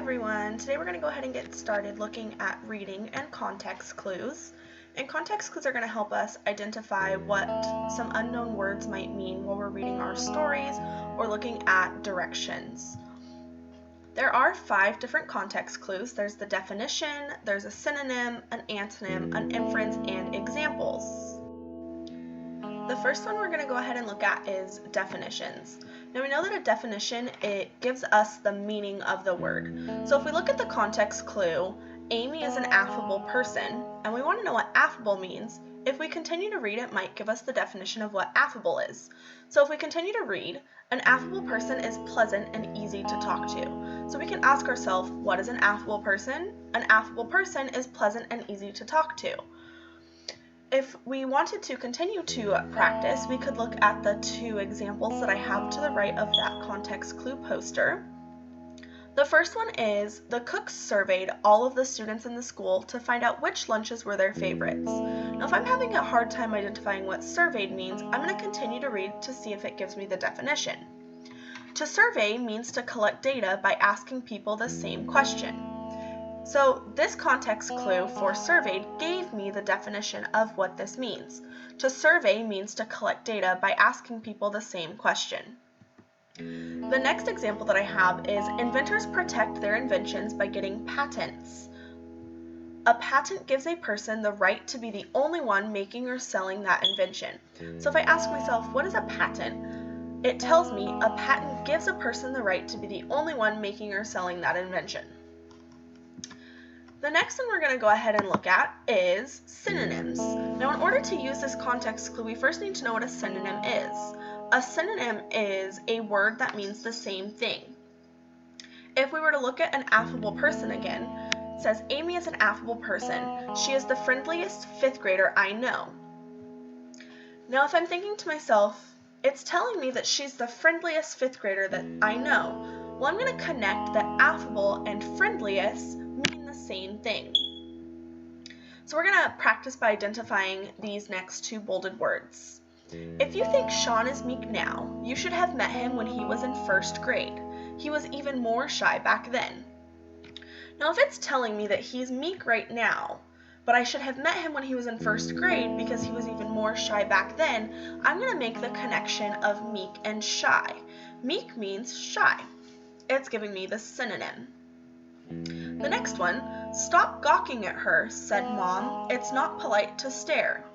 everyone! Today we're going to go ahead and get started looking at reading and context clues. And context clues are going to help us identify what some unknown words might mean while we're reading our stories or looking at directions. There are 5 different context clues. There's the definition, there's a synonym, an antonym, an inference, and examples. The first one we're going to go ahead and look at is definitions. Now we know that a definition, it gives us the meaning of the word. So if we look at the context clue, Amy is an affable person, and we want to know what affable means. If we continue to read, it might give us the definition of what affable is. So if we continue to read, an affable person is pleasant and easy to talk to. So we can ask ourselves, what is an affable person? An affable person is pleasant and easy to talk to. If we wanted to continue to practice, we could look at the 2 examples that I have to the right of that context clue poster. The first one is, the cooks surveyed all of the students in the school to find out which lunches were their favorites. Now if I'm having a hard time identifying what surveyed means, I'm going to continue to read to see if it gives me the definition. To survey means to collect data by asking people the same question. So this context clue for surveyed gave me the definition of what this means. To survey means to collect data by asking people the same question. The next example that I have is, inventors protect their inventions by getting patents. A patent gives a person the right to be the only one making or selling that invention. So if I ask myself, what is a patent? It tells me a patent gives a person the right to be the only one making or selling that invention. The next one we're going to go ahead and look at is synonyms. Now in order to use this context clue, we first need to know what a synonym is. A synonym is a word that means the same thing. If we were to look at an affable person again, it says Amy is an affable person. She is the friendliest 5th grader I know. Now if I'm thinking to myself, it's telling me that she's the friendliest 5th grader that I know. Well, I'm going to connect that affable and friendliest mean the same thing. So we're going to practice by identifying these next 2 bolded words. If you think Sean is meek now, you should have met him when he was in 1st grade. He was even more shy back then. Now if it's telling me that he's meek right now, but I should have met him when he was in 1st grade because he was even more shy back then, I'm going to make the connection of meek and shy. Meek means shy. It's giving me the synonym. The next one, stop gawking at her, said Mom. It's not polite to stare.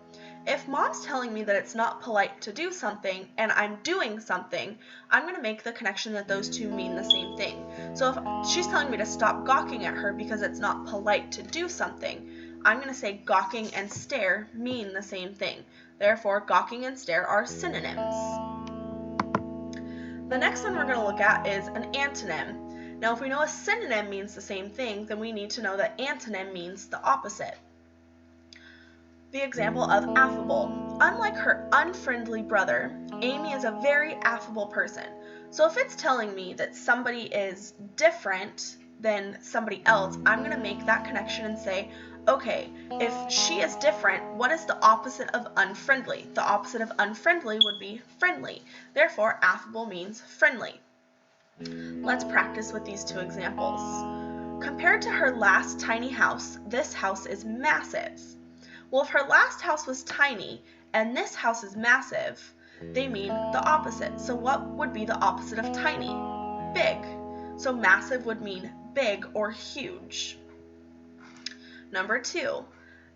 If Mom's telling me that it's not polite to do something and I'm doing something, I'm going to make the connection that those 2 mean the same thing. So if she's telling me to stop gawking at her because it's not polite to do something, I'm going to say gawking and stare mean the same thing. Therefore, gawking and stare are synonyms. The next one we're going to look at is an antonym. Now if we know a synonym means the same thing, then we need to know that antonym means the opposite. The example of affable. Unlike her unfriendly brother, Amy is a very affable person. So if it's telling me that somebody is different than somebody else, I'm going to make that connection and say, okay, if she is different, what is the opposite of unfriendly? The opposite of unfriendly would be friendly. Therefore, affable means friendly. Let's practice with these 2 examples. Compared to her last tiny house, this house is massive. Well, if her last house was tiny and this house is massive, they mean the opposite. So what would be the opposite of tiny? Big. So massive would mean big or huge. Number 2,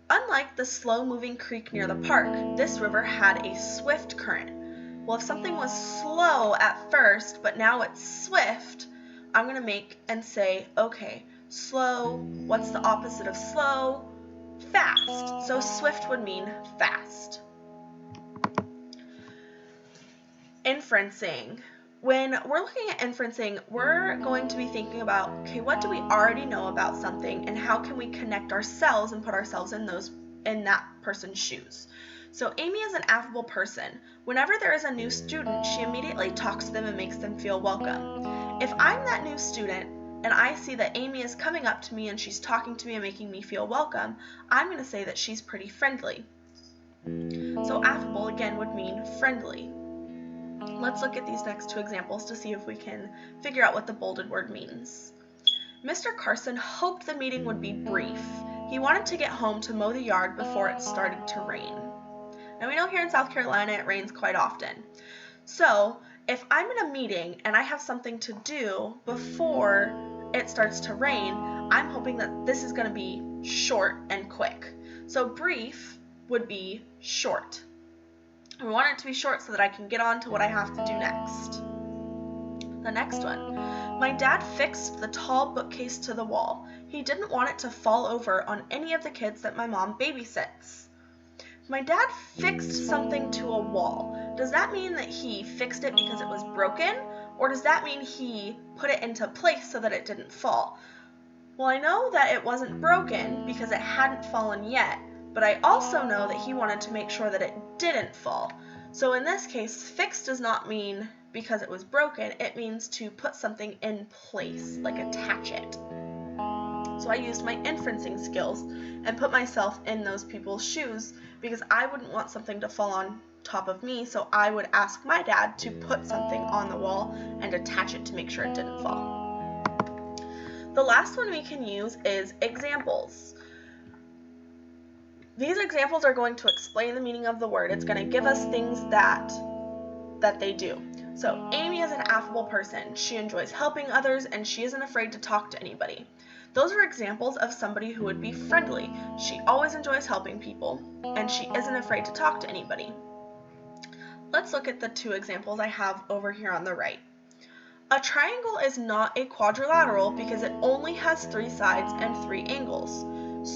unlike the slow-moving creek near the park, this river had a swift current. Well, if something was slow at first, but now it's swift, I'm going to make and say, okay, slow, what's the opposite of slow? Fast. So swift would mean fast. Inferencing. When we're looking at inferencing, we're going to be thinking about, okay, what do we already know about something and how can we connect ourselves and put ourselves in that person's shoes? So Amy is an affable person. Whenever there is a new student, she immediately talks to them and makes them feel welcome. If I'm that new student and I see that Amy is coming up to me and she's talking to me and making me feel welcome, I'm going to say that she's pretty friendly. So affable again would mean friendly. Let's look at these next 2 examples to see if we can figure out what the bolded word means. Mr. Carson hoped the meeting would be brief. He wanted to get home to mow the yard before it started to rain. Now we know here in South Carolina it rains quite often. So if I'm in a meeting and I have something to do before it starts to rain, I'm hoping that this is going to be short and quick. So brief would be short. We want it to be short so that I can get on to what I have to do next. The next one. My dad fixed the tall bookcase to the wall. He didn't want it to fall over on any of the kids that my mom babysits. My dad fixed something to a wall. Does that mean that he fixed it because it was broken? Or does that mean he put it into place so that it didn't fall? Well, I know that it wasn't broken because it hadn't fallen yet, but I also know that he wanted to make sure that it didn't fall. So in this case, fix does not mean because it was broken, it means to put something in place, like attach it. So I used my inferencing skills and put myself in those people's shoes because I wouldn't want something to fall on top of me, so I would ask my dad to put something on the wall and attach it to make sure it didn't fall. The last one we can use is examples. These examples are going to explain the meaning of the word. It's going to give us things that they do. So Amy is an affable person. She enjoys helping others and she isn't afraid to talk to anybody. Those are examples of somebody who would be friendly. She always enjoys helping people and she isn't afraid to talk to anybody. Let's look at the two examples I have over here on the right. A triangle is not a quadrilateral because it only has 3 sides and 3 angles.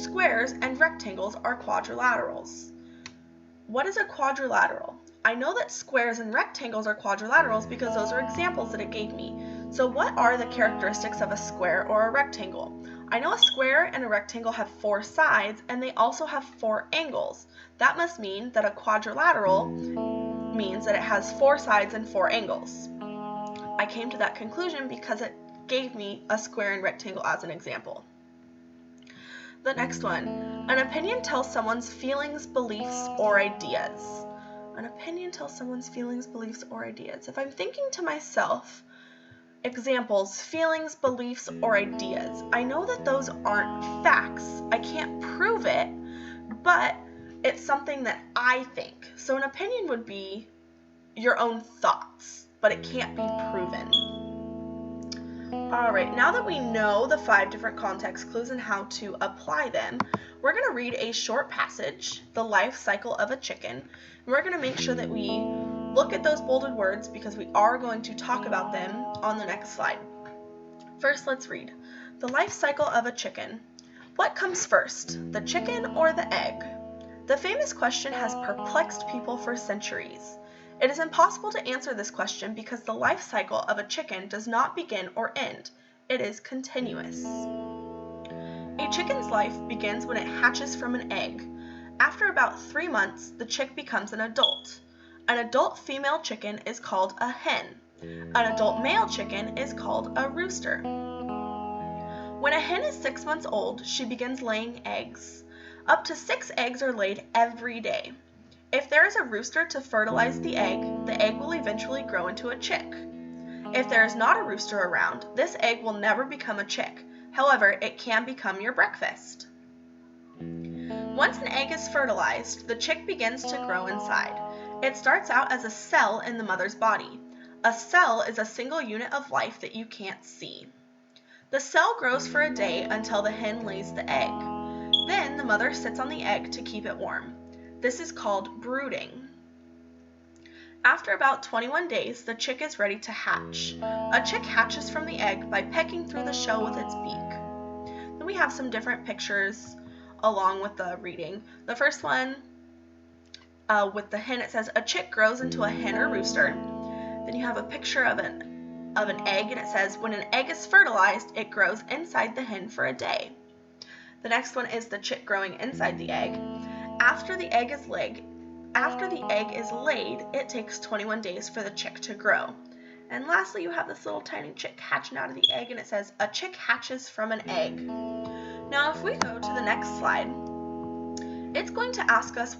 Squares and rectangles are quadrilaterals. What is a quadrilateral? I know that squares and rectangles are quadrilaterals because those are examples that it gave me. So what are the characteristics of a square or a rectangle? I know a square and a rectangle have 4 sides and they also have 4 angles. That must mean that a quadrilateral means that it has 4 sides and 4 angles. I came to that conclusion because it gave me a square and rectangle as an example. The next one, an opinion tells someone's feelings, beliefs, or ideas. An opinion tells someone's feelings, beliefs, or ideas. If I'm thinking to myself, examples, feelings, beliefs, or ideas, I know that those aren't facts. I can't prove it, but it's something that I think. So an opinion would be your own thoughts, but it can't be proven. Alright, now that we know the 5 different context clues and how to apply them, we're going to read a short passage, The Life Cycle of a Chicken, and we're going to make sure that we look at those bolded words because we are going to talk about them on the next slide. First, let's read. The life cycle of a chicken. What comes first, the chicken or the egg? The famous question has perplexed people for centuries. It is impossible to answer this question because the life cycle of a chicken does not begin or end. It is continuous. A chicken's life begins when it hatches from an egg. After about 3 months, the chick becomes an adult. An adult female chicken is called a hen. An adult male chicken is called a rooster. When a hen is 6 months old, she begins laying eggs. Up to 6 eggs are laid every day. If there is a rooster to fertilize the egg will eventually grow into a chick. If there is not a rooster around, this egg will never become a chick. However, it can become your breakfast. Once an egg is fertilized, the chick begins to grow inside. It starts out as a cell in the mother's body. A cell is a single unit of life that you can't see. The cell grows for a day until the hen lays the egg. Then the mother sits on the egg to keep it warm. This is called brooding. After about 21 days, the chick is ready to hatch. A chick hatches from the egg by pecking through the shell with its beak. Then we have some different pictures along with the reading. The first one with the hen, it says a chick grows into a hen or rooster. Then you have a picture of an egg and it says when an egg is fertilized, it grows inside the hen for a day. The next one is the chick growing inside the egg. After the egg is laid, it takes 21 days for the chick to grow. And lastly, you have this little tiny chick hatching out of the egg, and it says, a chick hatches from an egg. Now, if we go to the next slide, it's going to ask us,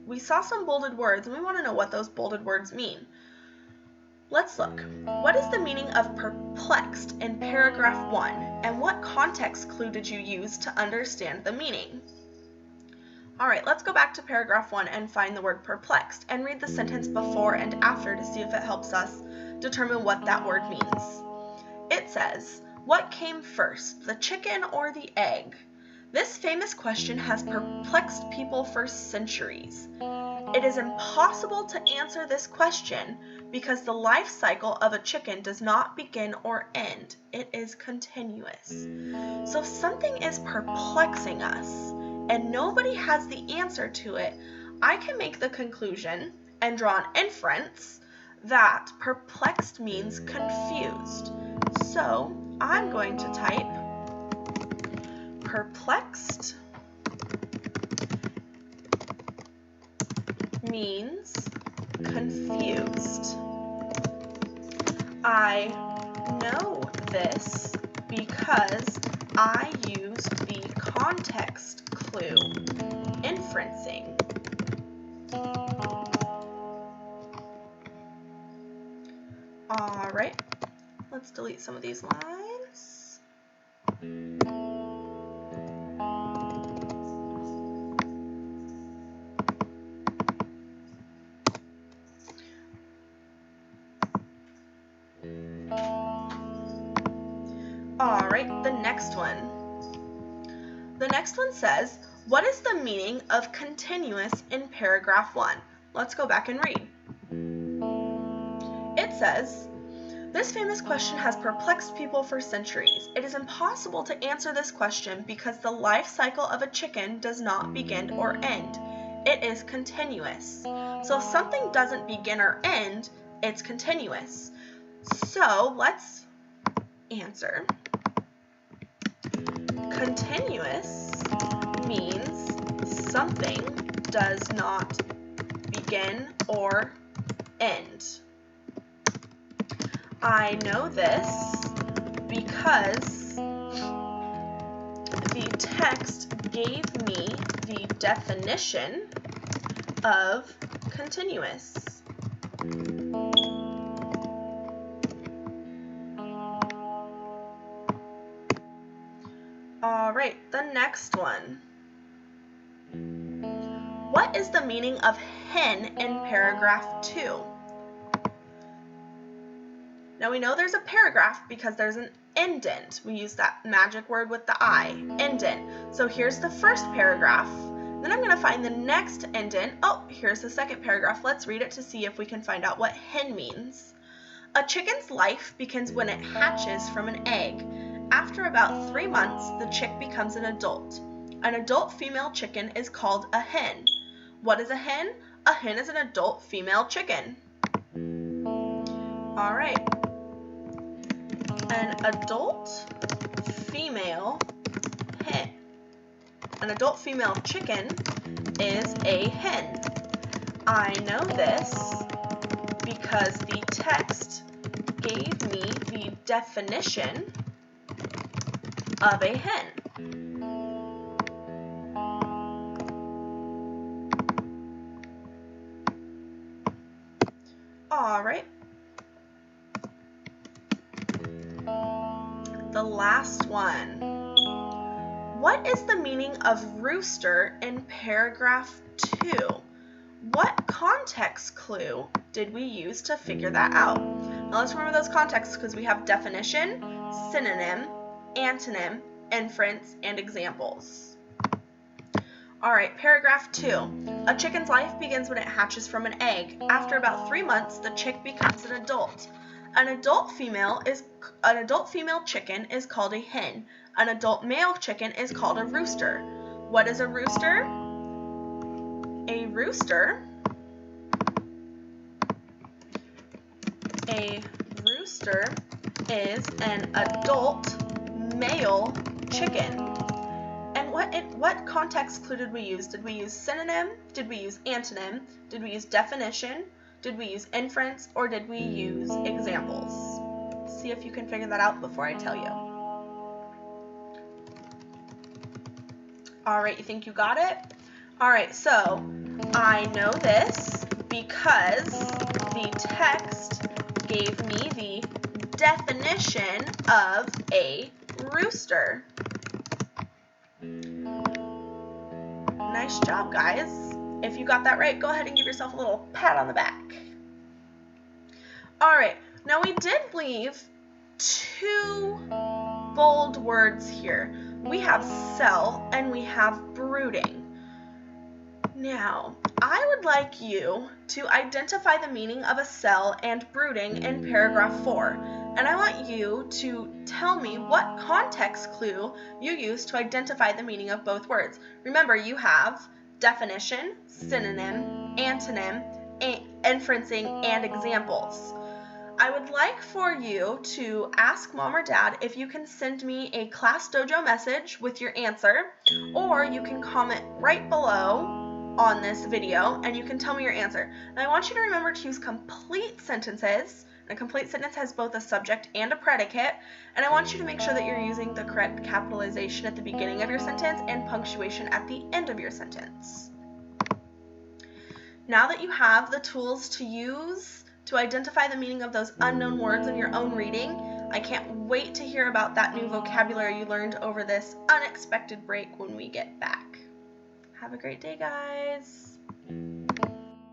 we saw some bolded words, and we want to know what those bolded words mean. Let's look. What is the meaning of perplexed in paragraph 1, and what context clue did you use to understand the meaning? All right, let's go back to paragraph 1 and find the word perplexed and read the sentence before and after to see if it helps us determine what that word means. It says, "What came first, the chicken or the egg? This famous question has perplexed people for centuries. It is impossible to answer this question because the life cycle of a chicken does not begin or end. It is continuous." So if something is perplexing us and nobody has the answer to it, I can make the conclusion and draw an inference that perplexed means confused. So I'm going to type perplexed means confused. I know this because I used the context clue, inferencing. All right, let's delete some of these lines. All right, the next one. The next one says, "What is the meaning of continuous in paragraph 1? Let's go back and read. It says, "This famous question has perplexed people for centuries. It is impossible to answer this question because the life cycle of a chicken does not begin or end. It is continuous." So if something doesn't begin or end, it's continuous. So let's answer. Continuous means something does not begin or end. I know this because the text gave me the definition of continuous. All right, the next one. What is the meaning of hen in paragraph 2? Now we know there's a paragraph because there's an indent. We use that magic word with the I, indent. So here's the first paragraph. Then I'm going to find the next indent. Oh, here's the second paragraph. Let's read it to see if we can find out what hen means. "A chicken's life begins when it hatches from an egg. After about 3 months, the chick becomes an adult. An adult female chicken is called a hen. What is a hen? A hen is an adult female chicken." All right. An adult female hen. An adult female chicken is a hen. I know this because the text gave me the definition of a hen. All right. The last one. What is the meaning of rooster in paragraph 2? What context clue did we use to figure that out? Now let's remember those contexts because we have definition, synonym, antonym, inference, and examples. All right, paragraph 2. A chicken's life begins when it hatches from an egg. After about 3 months, the chick becomes an adult. An adult female chicken is called a hen. An adult male chicken is called a rooster. What is a rooster? A rooster is an adult male chicken. And what context clue did we use? Did we use synonym? Did we use antonym? Did we use definition? Did we use inference? Or did we use examples? See if you can figure that out before I tell you. All right, you think you got it? All right, so I know this because the text gave gave me the definition of a rooster. Nice job, guys. If you got that right, go ahead and give yourself a little pat on the back. All right, now we did leave 2 bold words here. We have cell and we have brooding. Now, I would like you to identify the meaning of a cell and brooding in paragraph 4, and I want you to tell me what context clue you use to identify the meaning of both words. Remember, you have definition, synonym, antonym, inferencing, and examples. I would like for you to ask mom or dad if you can send me a class dojo message with your answer, or you can comment right below on this video and you can tell me your answer. And I want you to remember to use complete sentences. A complete sentence has both a subject and a predicate, and I want you to make sure that you're using the correct capitalization at the beginning of your sentence and punctuation at the end of your sentence. Now that you have the tools to use to identify the meaning of those unknown words in your own reading, I can't wait to hear about that new vocabulary you learned over this unexpected break when we get back. Have a great day, guys.